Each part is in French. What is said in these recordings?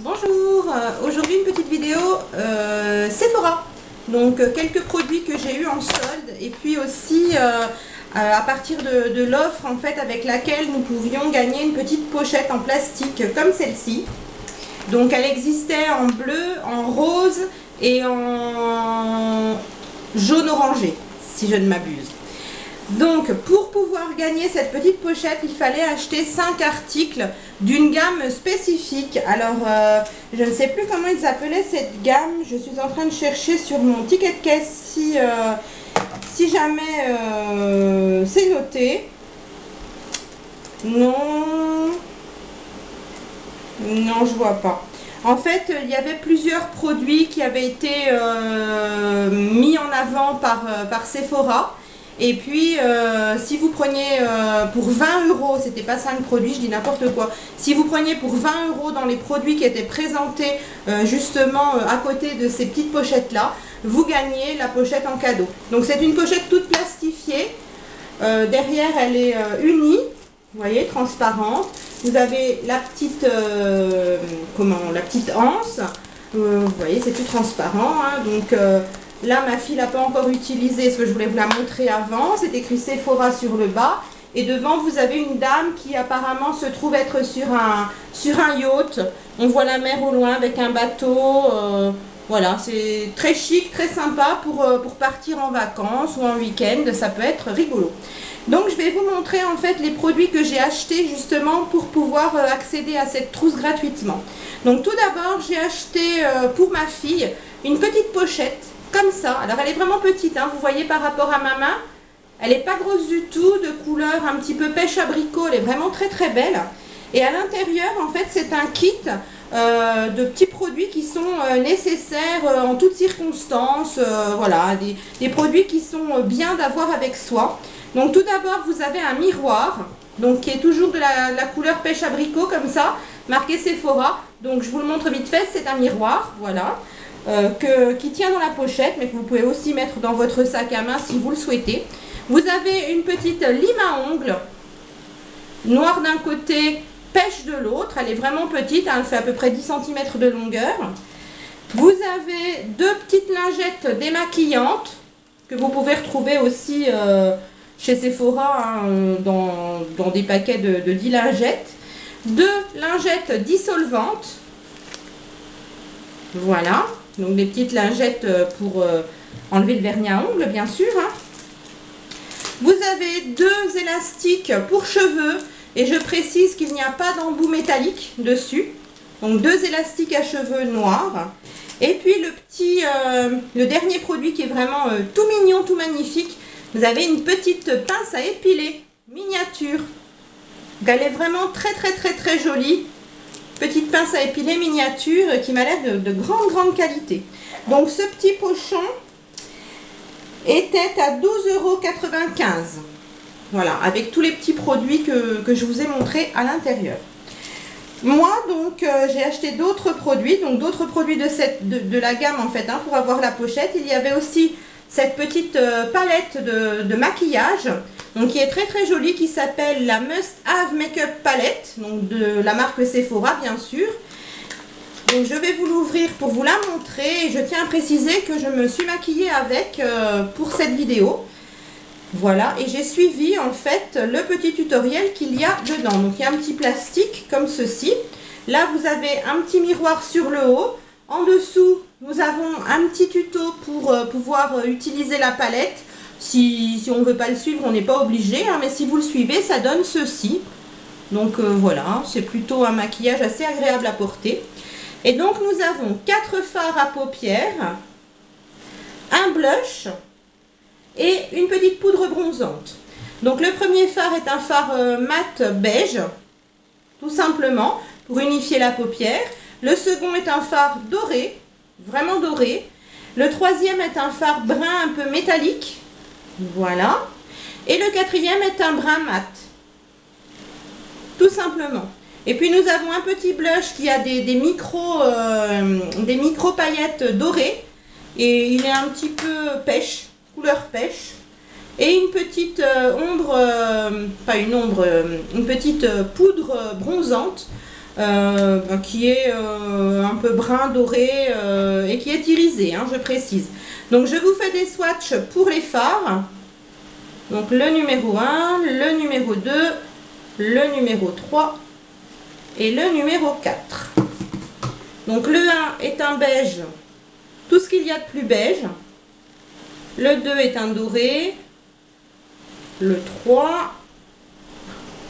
Bonjour, aujourd'hui une petite vidéo Sephora. Donc quelques produits que j'ai eu en solde et puis aussi à partir de l'offre en fait avec laquelle nous pouvions gagner une petite pochette en plastique comme celle-ci. Donc elle existait en bleu, en rose et en jaune orangé si je ne m'abuse. Donc pour pouvoir gagner cette petite pochette, il fallait acheter 5 articles d'une gamme spécifique. Alors je ne sais plus comment ils appelaient cette gamme, je suis en train de chercher sur mon ticket de caisse si jamais c'est noté. Non, je vois pas. En fait, il y avait plusieurs produits qui avaient été mis en avant par Sephora. Et puis, si vous preniez pour 20 €, c'était pas 5 produits, je dis n'importe quoi. Si vous preniez pour 20 € dans les produits qui étaient présentés justement à côté de ces petites pochettes-là, vous gagnez la pochette en cadeau. Donc c'est une pochette toute plastifiée. Derrière, elle est unie, vous voyez, transparente. Vous avez la petite, la petite anse. Vous voyez, c'est tout transparent. Hein, donc là, ma fille l'a pas encore utilisé, parce que je voulais vous la montrer avant. C'est écrit Sephora sur le bas. Et devant, vous avez une dame qui apparemment se trouve être sur un yacht. On voit la mer au loin avec un bateau. Voilà, c'est très chic, très sympa pour partir en vacances ou en week-end. Ça peut être rigolo. Donc, je vais vous montrer en fait les produits que j'ai achetés justement pour pouvoir accéder à cette trousse gratuitement. Donc, tout d'abord, j'ai acheté pour ma fille une petite pochette. Comme ça, alors elle est vraiment petite, hein, vous voyez par rapport à ma main, elle n'est pas grosse du tout, de couleur un petit peu pêche abricot, elle est vraiment très très belle. Et à l'intérieur, en fait, c'est un kit de petits produits qui sont nécessaires en toutes circonstances, voilà, des produits qui sont bien d'avoir avec soi. Donc tout d'abord, vous avez un miroir, donc qui est toujours de la couleur pêche abricot comme ça, marqué Sephora. Donc je vous le montre vite fait, c'est un miroir, voilà. Qui tient dans la pochette, mais que vous pouvez aussi mettre dans votre sac à main si vous le souhaitez. Vous avez une petite lime à ongles, noire d'un côté, pêche de l'autre. Elle est vraiment petite, hein, elle fait à peu près 10 cm de longueur. Vous avez deux petites lingettes démaquillantes, que vous pouvez retrouver aussi chez Sephora, hein, dans des paquets de 10 lingettes. Deux lingettes dissolvantes. Voilà. Donc des petites lingettes pour enlever le vernis à ongles, bien sûr. Hein. Vous avez deux élastiques pour cheveux. Et je précise qu'il n'y a pas d'embout métallique dessus. Donc deux élastiques à cheveux noirs. Et puis le dernier produit qui est vraiment tout mignon, tout magnifique. Vous avez une petite pince à épiler, miniature. Donc elle est vraiment très très très très jolie. Petite pince à épiler miniature qui m'a l'air de grande qualité. Donc ce petit pochon était à 12,95 €. Voilà, avec tous les petits produits que je vous ai montrés à l'intérieur. Moi donc j'ai acheté d'autres produits, donc d'autres produits de la gamme en fait, hein, pour avoir la pochette. Il y avait aussi cette petite palette de maquillage. Donc qui est très très jolie, qui s'appelle la Must Have Makeup Palette, donc de la marque Sephora bien sûr. Donc je vais vous l'ouvrir pour vous la montrer. Et je tiens à préciser que je me suis maquillée avec pour cette vidéo. Voilà, et j'ai suivi en fait le petit tutoriel qu'il y a dedans. Donc il y a un petit plastique comme ceci. Là vous avez un petit miroir sur le haut. En dessous nous avons un petit tuto pour pouvoir utiliser la palette. Si on ne veut pas le suivre, on n'est pas obligé, hein, mais si vous le suivez, ça donne ceci. Donc voilà, c'est plutôt un maquillage assez agréable à porter. Et donc nous avons 4 fards à paupières, un blush et une petite poudre bronzante. Donc le premier fard est un fard mat beige, tout simplement, pour unifier la paupière. Le second est un fard doré, vraiment doré. Le troisième est un fard brun un peu métallique. Voilà. Et le quatrième est un brun mat. Tout simplement. Et puis nous avons un petit blush qui a des micro paillettes dorées. Et il est un petit peu pêche, couleur pêche. Et une petite ombre, pas une ombre, une petite poudre bronzante qui est un peu brun doré et qui est irisé, hein, je précise. Donc je vous fais des swatchs pour les fards. Donc le numéro 1, le numéro 2, le numéro 3 et le numéro 4. Donc le 1 est un beige, tout ce qu'il y a de plus beige. Le 2 est un doré. Le 3,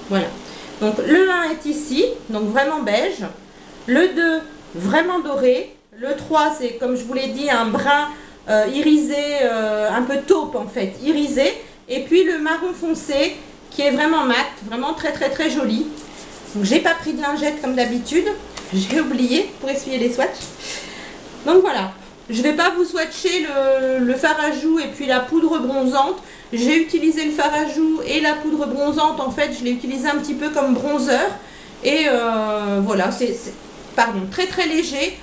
voilà. Donc le 1 est ici, donc vraiment beige. Le 2, vraiment doré. Le 3, c'est comme je vous l'ai dit, un brun irisé, un peu taupe en fait, irisé. Et puis le marron foncé qui est vraiment mat, vraiment très très très joli. Donc j'ai pas pris de lingette comme d'habitude, j'ai oublié pour essuyer les swatchs. Donc voilà, je vais pas vous swatcher le fard à joues et puis la poudre bronzante. J'ai utilisé le fard à joues et la poudre bronzante, en fait je l'ai utilisé un petit peu comme bronzer. Et voilà, c'est très très léger.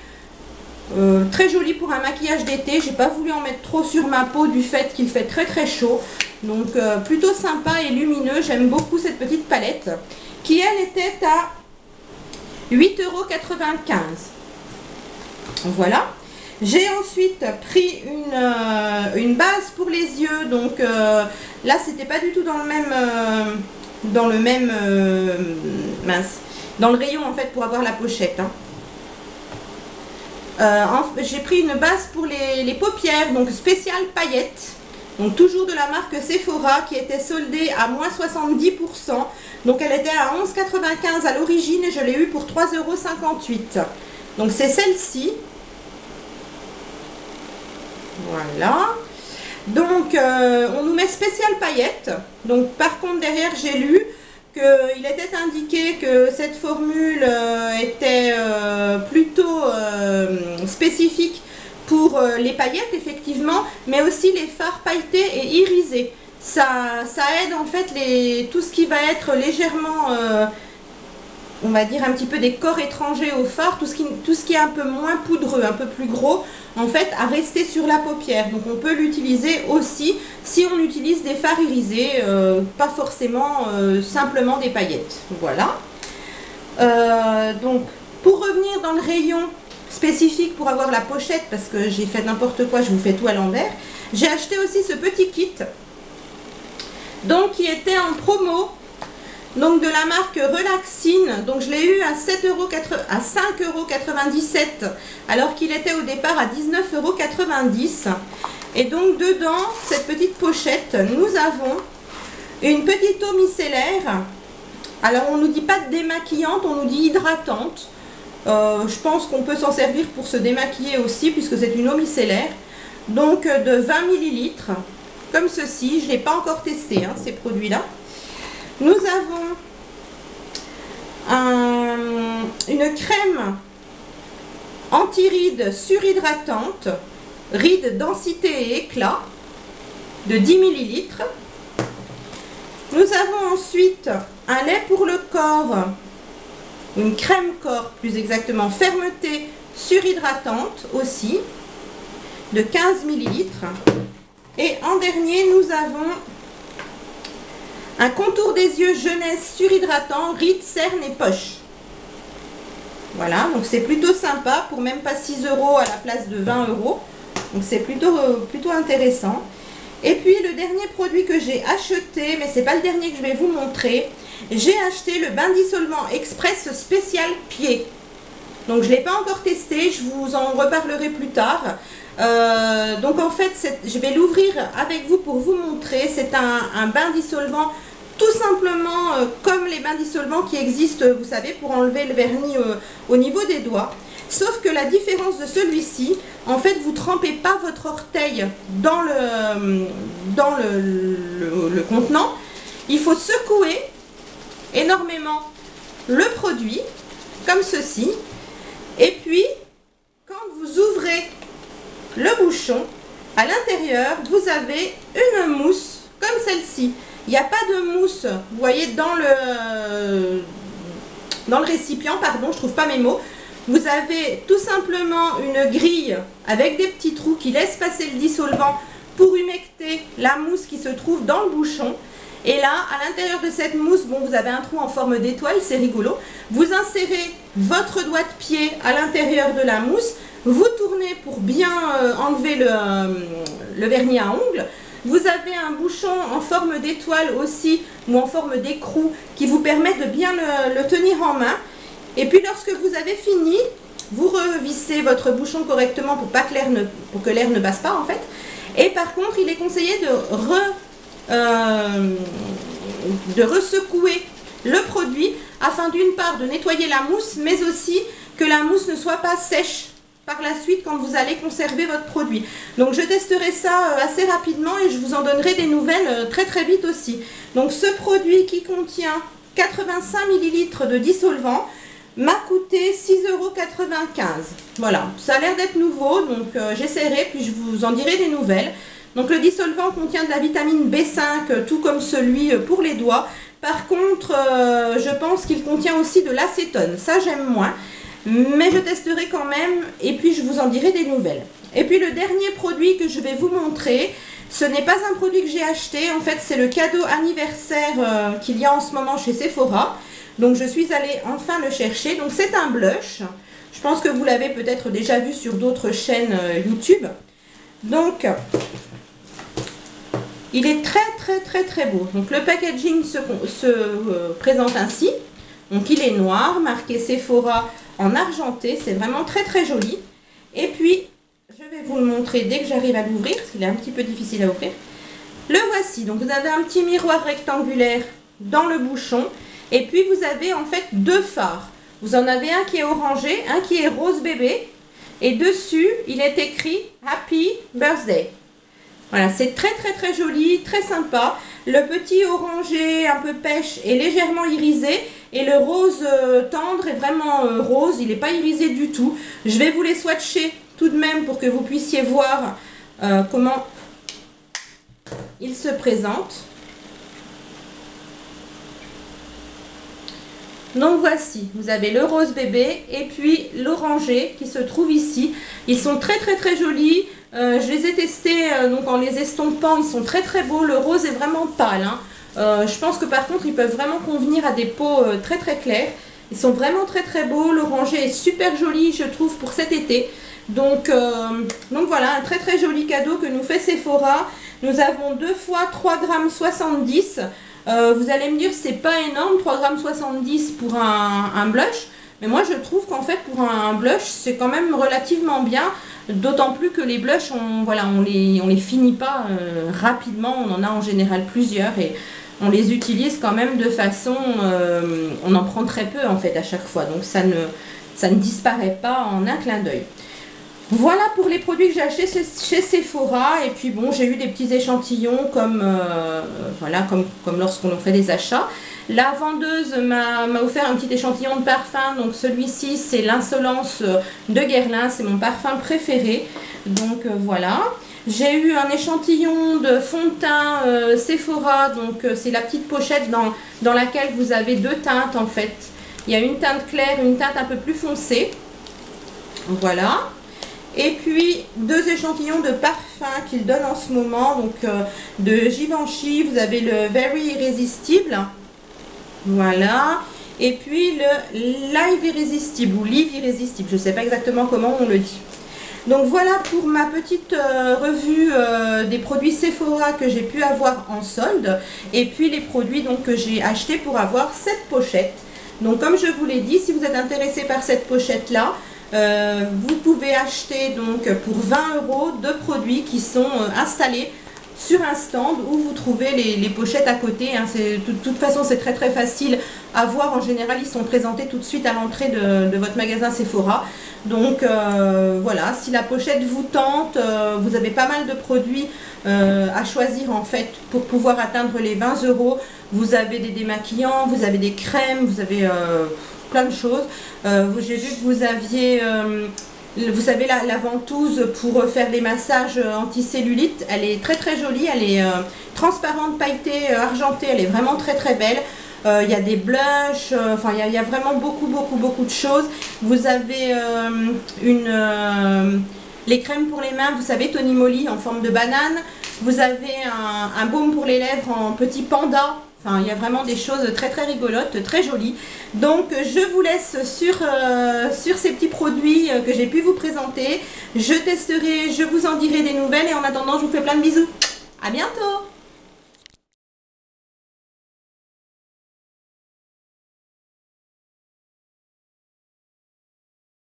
Très joli pour un maquillage d'été. J'ai pas voulu en mettre trop sur ma peau du fait qu'il fait très très chaud. Donc plutôt sympa et lumineux. J'aime beaucoup cette petite palette qui elle était à 8,95 €. Voilà. J'ai ensuite pris une base pour les yeux. Donc là c'était pas du tout dans le même dans le rayon en fait pour avoir la pochette, hein. J'ai pris une base pour les paupières, donc spéciale paillettes, donc toujours de la marque Sephora qui était soldée à moins 70%. Donc elle était à 11,95 € à l'origine et je l'ai eu pour 3,58 €. Donc c'est celle-ci. Voilà. Donc on nous met spéciale paillettes. Donc par contre derrière j'ai lu qu'il était indiqué que cette formule était plutôt spécifique pour les paillettes effectivement, mais aussi les fards pailletés et irisés. Ça aide en fait tout ce qui va être légèrement, on va dire un petit peu des corps étrangers au fard, tout ce qui est un peu moins poudreux, un peu plus gros, en fait à rester sur la paupière. Donc on peut l'utiliser aussi si on utilise des fards irisés, pas forcément simplement des paillettes. Voilà. Donc pour revenir dans le rayon spécifique pour avoir la pochette, parce que j'ai fait n'importe quoi, je vous fais tout à l'envers, j'ai acheté aussi ce petit kit, donc qui était en promo. Donc de la marque Relaxine, donc je l'ai eu à 5,97 € alors qu'il était au départ à 19,90 €. Et donc dedans, cette petite pochette, nous avons une petite eau micellaire. Alors on ne nous dit pas démaquillante, on nous dit hydratante. Je pense qu'on peut s'en servir pour se démaquiller aussi puisque c'est une eau micellaire. Donc de 20 ml, comme ceci. Je ne l'ai pas encore testé, hein, ces produits-là. Nous avons une crème anti-rides surhydratante, rides densité et éclat de 10 ml. Nous avons ensuite un lait pour le corps, une crème corps plus exactement, fermeté surhydratante aussi de 15 ml. Et en dernier, nous avons un contour des yeux jeunesse surhydratant, rides, cernes et poches. Voilà, donc c'est plutôt sympa pour même pas 6 € à la place de 20 €. Donc c'est plutôt intéressant. Et puis le dernier produit que j'ai acheté, mais c'est pas le dernier que je vais vous montrer, j'ai acheté le bain dissolvant express spécial pied. Donc je ne l'ai pas encore testé, je vous en reparlerai plus tard. Donc en fait, je vais l'ouvrir avec vous pour vous montrer. C'est un bain dissolvant tout simplement comme les bains dissolvants qui existent, vous savez, pour enlever le vernis au niveau des doigts. Sauf que la différence de celui-ci, en fait, vous ne trempez pas votre orteil dans le contenant. Il faut secouer énormément le produit, comme ceci. Et puis, quand vous ouvrez le bouchon, à l'intérieur, vous avez une mousse comme celle-ci. Il n'y a pas de mousse, vous voyez, dans le récipient, pardon, je ne trouve pas mes mots. Vous avez tout simplement une grille avec des petits trous qui laissent passer le dissolvant pour humecter la mousse qui se trouve dans le bouchon. Et là, à l'intérieur de cette mousse, bon, vous avez un trou en forme d'étoile, c'est rigolo. Vous insérez votre doigt de pied à l'intérieur de la mousse, vous tournez pour bien enlever le vernis à ongles. Vous avez un bouchon en forme d'étoile aussi, ou en forme d'écrou, qui vous permet de bien le tenir en main. Et puis lorsque vous avez fini, vous revissez votre bouchon correctement pour que l'air ne passe pas en fait. Et par contre, il est conseillé de ressecouer le produit afin d'une part de nettoyer la mousse, mais aussi que la mousse ne soit pas sèche par la suite quand vous allez conserver votre produit. Donc je testerai ça assez rapidement et je vous en donnerai des nouvelles très très vite aussi. Donc ce produit qui contient 85 ml de dissolvant m'a coûté 6,95 €. Voilà, ça a l'air d'être nouveau, donc j'essaierai puis je vous en dirai des nouvelles. Donc le dissolvant contient de la vitamine B5, tout comme celui pour les doigts. Par contre, je pense qu'il contient aussi de l'acétone. Ça, j'aime moins. Mais je testerai quand même et puis je vous en dirai des nouvelles. Et puis le dernier produit que je vais vous montrer, ce n'est pas un produit que j'ai acheté. En fait, c'est le cadeau anniversaire qu'il y a en ce moment chez Sephora. Donc je suis allée enfin le chercher. Donc c'est un blush. Je pense que vous l'avez peut-être déjà vu sur d'autres chaînes YouTube. Donc il est très beau. Donc le packaging se présente ainsi. Donc il est noir, marqué Sephora en argenté. C'est vraiment très joli. Et puis je vais vous le montrer dès que j'arrive à l'ouvrir, parce qu'il est un petit peu difficile à ouvrir. Le voici. Donc vous avez un petit miroir rectangulaire dans le bouchon. Et puis vous avez en fait deux fards. Vous en avez un qui est orangé, un qui est rose bébé. Et dessus, il est écrit Happy Birthday. Voilà, c'est très joli, très sympa. Le petit orangé un peu pêche est légèrement irisé. Et le rose tendre est vraiment rose, il n'est pas irisé du tout. Je vais vous les swatcher tout de même pour que vous puissiez voir comment il se présente. Donc voici, vous avez le rose bébé et puis l'orangé qui se trouve ici. Ils sont très jolis. Je les ai testés donc en les estompant, ils sont très beaux. Le rose est vraiment pâle, hein. Je pense que par contre ils peuvent vraiment convenir à des peaux très claires. Ils sont vraiment très beaux. L'orangé est super joli, je trouve, pour cet été. Donc voilà, un très joli cadeau que nous fait Sephora. Nous avons 2 fois 3,70 g. Vous allez me dire, c'est pas énorme, 3,70 g pour un blush. Mais moi je trouve qu'en fait pour un blush c'est quand même relativement bien. D'autant plus que les blushs, on les finit pas rapidement. On en a en général plusieurs et on les utilise quand même de façon... on en prend très peu en fait à chaque fois. Donc ça ne disparaît pas en un clin d'œil. Voilà pour les produits que j'ai achetés chez Sephora. Et puis bon, j'ai eu des petits échantillons comme lorsqu'on fait des achats. La vendeuse m'a offert un petit échantillon de parfum. Donc celui-ci, c'est l'Insolence de Guerlain. C'est mon parfum préféré. Donc voilà. J'ai eu un échantillon de fond de teint Sephora. Donc c'est la petite pochette dans laquelle vous avez 2 teintes en fait. Il y a une teinte claire, une teinte un peu plus foncée. Voilà. Et puis 2 échantillons de parfum qu'il donne en ce moment, donc de Givenchy. Vous avez le Very Irrésistible, voilà, et puis le Live Irrésistible ou Live Irrésistible, je ne sais pas exactement comment on le dit. Donc voilà pour ma petite revue des produits Sephora que j'ai pu avoir en solde, et puis les produits donc que j'ai achetés pour avoir cette pochette. Donc comme je vous l'ai dit, si vous êtes intéressé par cette pochette là, vous pouvez acheter donc pour 20 € 2 produits qui sont installés sur un stand où vous trouvez les pochettes à côté, hein. De toute façon c'est très facile à voir. En général ils sont présentés tout de suite à l'entrée de votre magasin Sephora. Donc voilà, si la pochette vous tente, vous avez pas mal de produits à choisir en fait pour pouvoir atteindre les 20 €. Vous avez des démaquillants, vous avez des crèmes, vous avez plein de choses. J'ai vu que vous aviez, vous savez, la ventouse pour faire des massages anti-cellulite. Elle est très jolie, elle est transparente, pailletée, argentée, elle est vraiment très belle. Il y a des blushs, enfin il y a vraiment beaucoup de choses. Vous avez les crèmes pour les mains, vous savez, Tony Moly en forme de banane. Vous avez un baume pour les lèvres en petit panda. Enfin, il y a vraiment des choses très très rigolotes, très jolies. Donc je vous laisse sur ces petits produits que j'ai pu vous présenter. Je testerai, je vous en dirai des nouvelles et en attendant je vous fais plein de bisous. À bientôt!